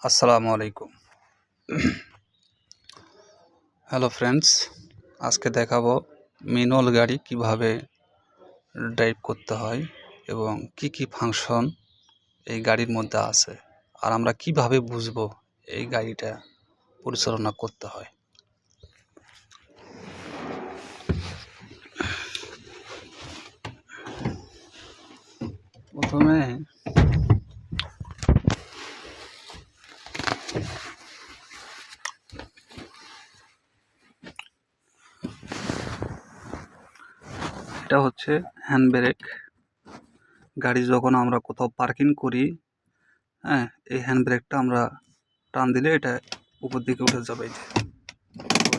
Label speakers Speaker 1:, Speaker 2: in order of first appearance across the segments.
Speaker 1: আসসালামু আলাইকুম। Hello friends, আজকে দেখাবো ম্যানুয়াল গাড়ি কিভাবে ড্রাইভ করতে হয় এবং কি কি ফাংশন এই গাড়ির মধ্যে আছে, আর আমরা কিভাবে বুঝবো এই গাড়িটা পরিচালনা করতে হয়। প্রথমে এটা হচ্ছে হ্যান্ড ব্রেক। গাড়ি যখন আমরা কোথাও পার্কিং করি, এই হ্যান্ড ব্রেকটা আমরা টান দিলে এটা উপর দিকে উঠে যাবে। এই যে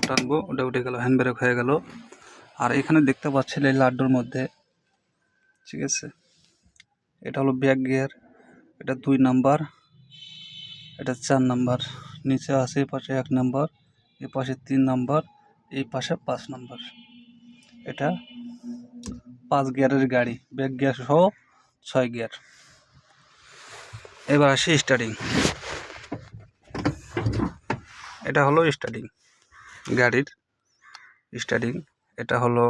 Speaker 1: টানবো, ওটা উঠে গেল, হ্যান্ড ব্রেক হয়ে গেল। আর এখানে দেখতে পাচ্ছেন এই লাড্ডুর মধ্যে, ঠিক আছে, এটা হলো ব্যাক গিয়ার, এটা 2 নাম্বার, এটা 4 নাম্বার, নিচে আছে এই পাশে 1 নাম্বার, এই পাশে 3 নাম্বার, এই পাশে 5 নাম্বার। এটা 5 গিয়ারের গাড়ি, ব্যাক গিয়ার সহ 6 গিয়ার। এবার আসি স্টার্টিং। এটা হলো স্টার্টিং, গাড়ির স্টার্টিং। এটা হলো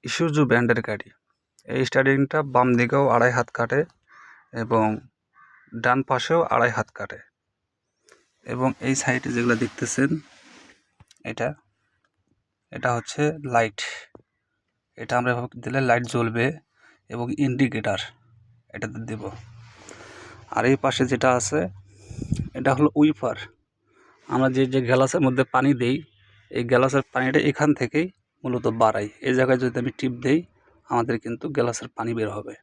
Speaker 1: ইসুজু ব্র্যান্ডের গাড়ি। এই স্টার্টিংটা বাম দিকেও 2.5 হাত কাটে এবং ডান পাশেও 2.5 হাত কাটে। এবং এই সাইডে যেগুলো দেখতেছেন, এটা হচ্ছে লাইট। এটা আমরা এভাবে দিলে লাইট জ্বলবে, এবং ইন্ডিকেটার এটাতে দেব। আর এই পাশে যেটা আছে, এটা হলো উইপার। আমরা যে গ্লাসের মধ্যে পানি দেই, এই গ্লাসের পানিটা এখান থেকেই মূলত বাড়াই। এই জায়গায় যদি আমি টিপ দেই, আমাদের কিন্তু গ্লাসের পানি বের হবে।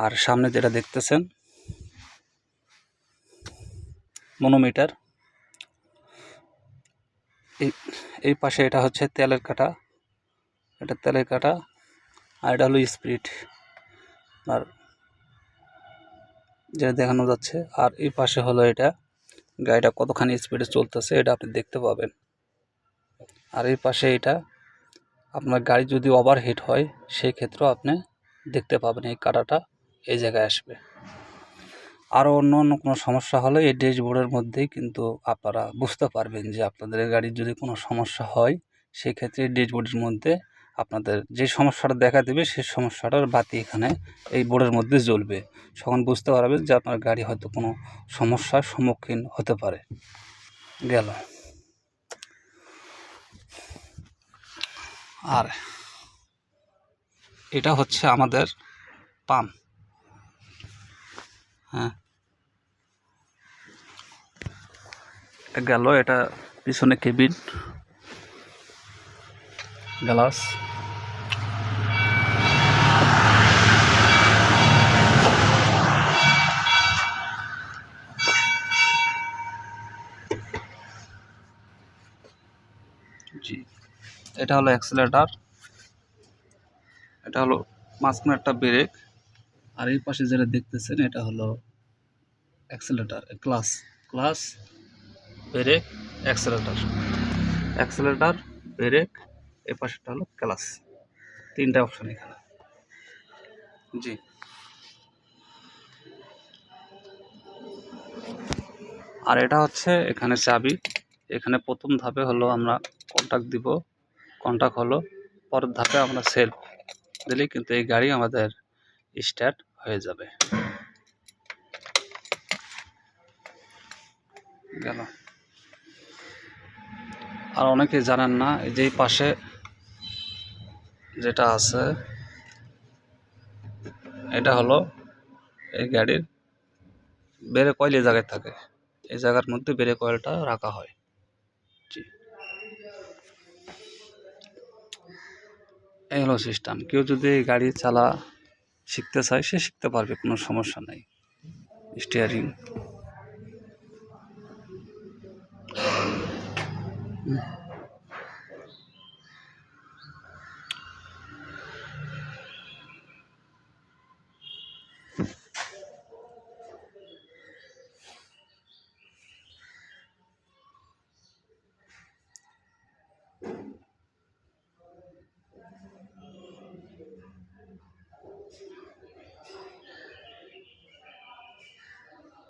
Speaker 1: আর সামনে যেটা দেখতেছেন, মনোমিটার। এই পাশে এটা হচ্ছে তেলের কাটা, এটা তেলের কাটা। আর এটা হলো স্পিড, আর যেটা দেখানো যাচ্ছে। আর এই পাশে হলো এটা গাড়িটা কতখানি স্পিডে চলতেছে, এটা আপনি দেখতে পাবেন। আর এই পাশে এটা আপনার গাড়ি যদি ওভারহিট হয়, সেই ক্ষেত্রেও আপনি দেখতে পাবেন, এই কাটাটা এই জায়গায় আসবে। আরও অন্য কোনো সমস্যা হলে এই ড্যাশবোর্ডের মধ্যেই কিন্তু আপনারা বুঝতে পারবেন যে আপনাদের গাড়ির যদি কোনো সমস্যা হয়, সেই ক্ষেত্রে এই ড্যাশবোর্ডের মধ্যে আপনাদের যে সমস্যাটা দেখা দেবে, সেই সমস্যাটার বাতি এখানে এই বোর্ডের মধ্যে জ্বলবে। তখন বুঝতে পারবেন যে আপনার গাড়ি হয়তো কোনো সমস্যার সম্মুখীন হতে পারে। গেল। আর এটা হচ্ছে আমাদের পাম্প। এটা গেল, এটা পিছনে কেবিন, গ্লাস। জি, এটা হলো অ্যাক্সিলারেটর, এটা হলো মাঝখানে একটা ব্রেক। আর এই পাশে যেটা দেখতেছেন, এটা হলো accelerator, clutch, clutch, brake, accelerator, accelerator, brake. এই পাশেটা হলো ক্লাস। 3টা অপশন এখানে। জি। আর এটা হচ্ছে এখানে চাবি। এখানে প্রথম ধাপে হলো আমরা কন্টাক্ট দিব, কন্টাক্ট হলো। পরের ধাপে আমরা সেলফ দিলেই কিন্তু এই গাড়ি আমাদের স্টার্ট হয়ে যাবে। গেল। আর অনেকে জানেন না, এই যে পাশে যেটা আছে, এটা হলো এই গাড়ির ব্রেক অয়েল। এই জায়গায় থাকে, এই জায়গার মধ্যে ব্রেক অয়েলটা রাখা হয়। জি, এই হলো সিস্টেম। কেউ যদি গাড়ি চালা শিখতে চায়, সে শিখতে পারবে, কোনো সমস্যা নাই। স্টিয়ারিং,